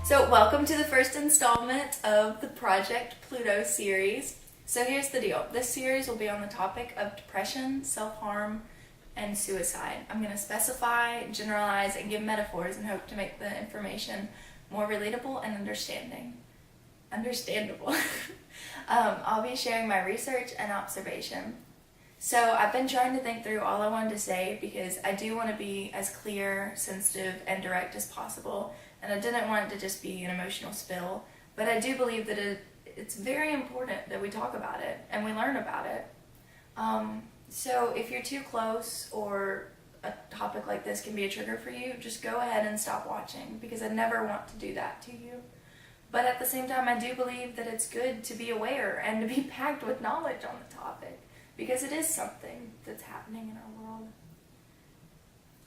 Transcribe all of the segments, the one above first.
So welcome to the first installment of the Project Pluto series. So here's the deal. This series will be on the topic of depression, self-harm, and suicide. I'm going to specify, generalize, and give metaphors and hope to make the information more relatable and understandable. I'll be sharing my research and observation. So I've been trying to think through all I wanted to say because I do want to be as clear, sensitive, and direct as possible. And I didn't want it to just be an emotional spill, but I do believe that it's very important that we talk about it and we learn about it. So if you're too close or a topic like this can be a trigger for you, just go ahead and stop watching because I never want to do that to you. But at the same time, I do believe that it's good to be aware and to be packed with knowledge on the topic because it is something that's happening in our world.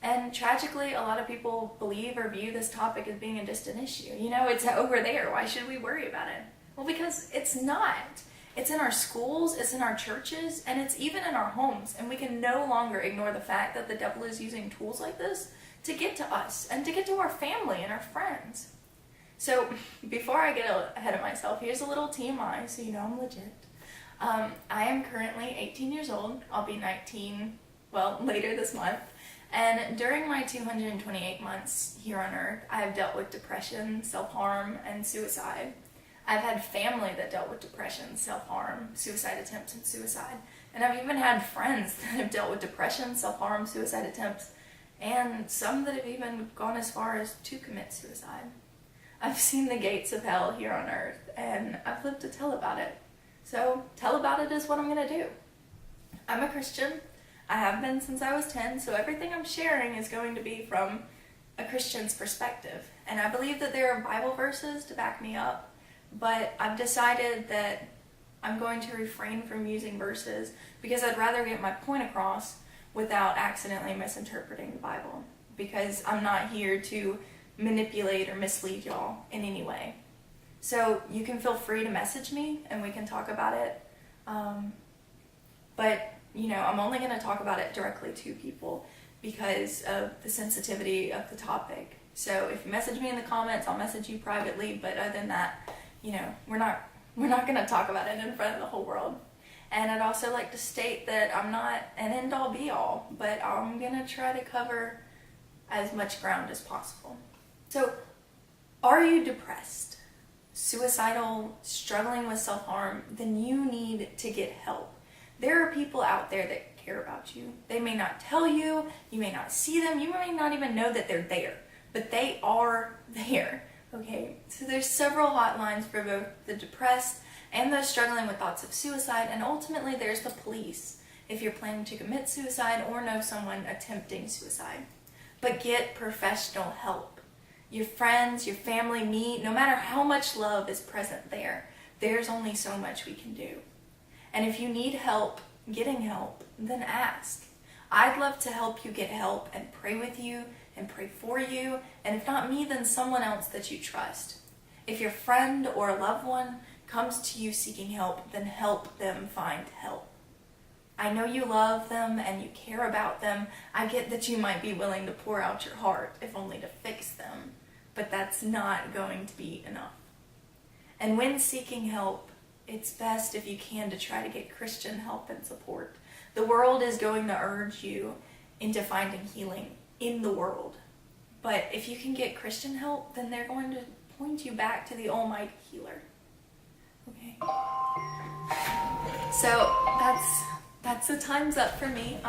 And tragically, a lot of people believe or view this topic as being a distant issue. You know, it's over there. Why should we worry about it? Well, because it's not. It's in our schools, it's in our churches, and it's even in our homes. And we can no longer ignore the fact that the devil is using tools like this to get to us and to get to our family and our friends. So before I get ahead of myself, here's a little TMI so you know I'm legit. I am currently 18 years old. I'll be 19, later this month. And during my 228 months here on Earth, I have dealt with depression, self-harm, and suicide. I've had family that dealt with depression, self-harm, suicide attempts, and suicide. And I've even had friends that have dealt with depression, self-harm, suicide attempts, and some that have even gone as far as to commit suicide. I've seen the gates of hell here on Earth, and I've lived to tell about it. So, tell about it is what I'm going to do. I'm a Christian. I have been since I was 10, so everything I'm sharing is going to be from a Christian's perspective. And I believe that there are Bible verses to back me up, but I've decided that I'm going to refrain from using verses because I'd rather get my point across without accidentally misinterpreting the Bible, because I'm not here to manipulate or mislead y'all in any way. So you can feel free to message me and we can talk about it. But I'm only going to talk about it directly to people because of the sensitivity of the topic. So if you message me in the comments, I'll message you privately. But other than that, we're not going to talk about it in front of the whole world. And I'd also like to state that I'm not an end-all be-all, but I'm going to try to cover as much ground as possible. So, are you depressed, suicidal, struggling with self-harm? Then you need to get help. There are people out there that care about you. They may not tell you, you may not see them, you may not even know that they're there, but they are there, okay? So there's several hotlines for both the depressed and those struggling with thoughts of suicide, and ultimately there's the police if you're planning to commit suicide or know someone attempting suicide. But get professional help. Your friends, your family, me, no matter how much love is present there, there's only so much we can do. And if you need help getting help, then ask. I'd love to help you get help and pray with you and pray for you. And if not me, then someone else that you trust. If your friend or a loved one comes to you seeking help, then help them find help. I know you love them and you care about them. I get that you might be willing to pour out your heart, if only to fix them. But that's not going to be enough. And when seeking help, it's best if you can to try to get Christian help and support. The world is going to urge you into finding healing in the world. But if you can get Christian help, then they're going to point you back to the Almighty Healer. Okay? So that's the time's up for me.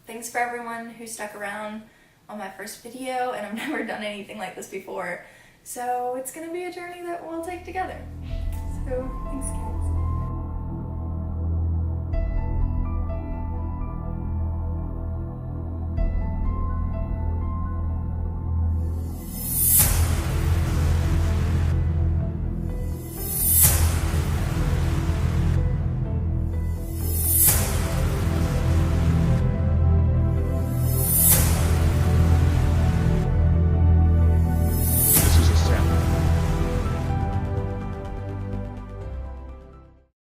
Thanks for everyone who stuck around on my first video, and I've never done anything like this before. So it's going to be a journey that we'll take together. So thanks guys.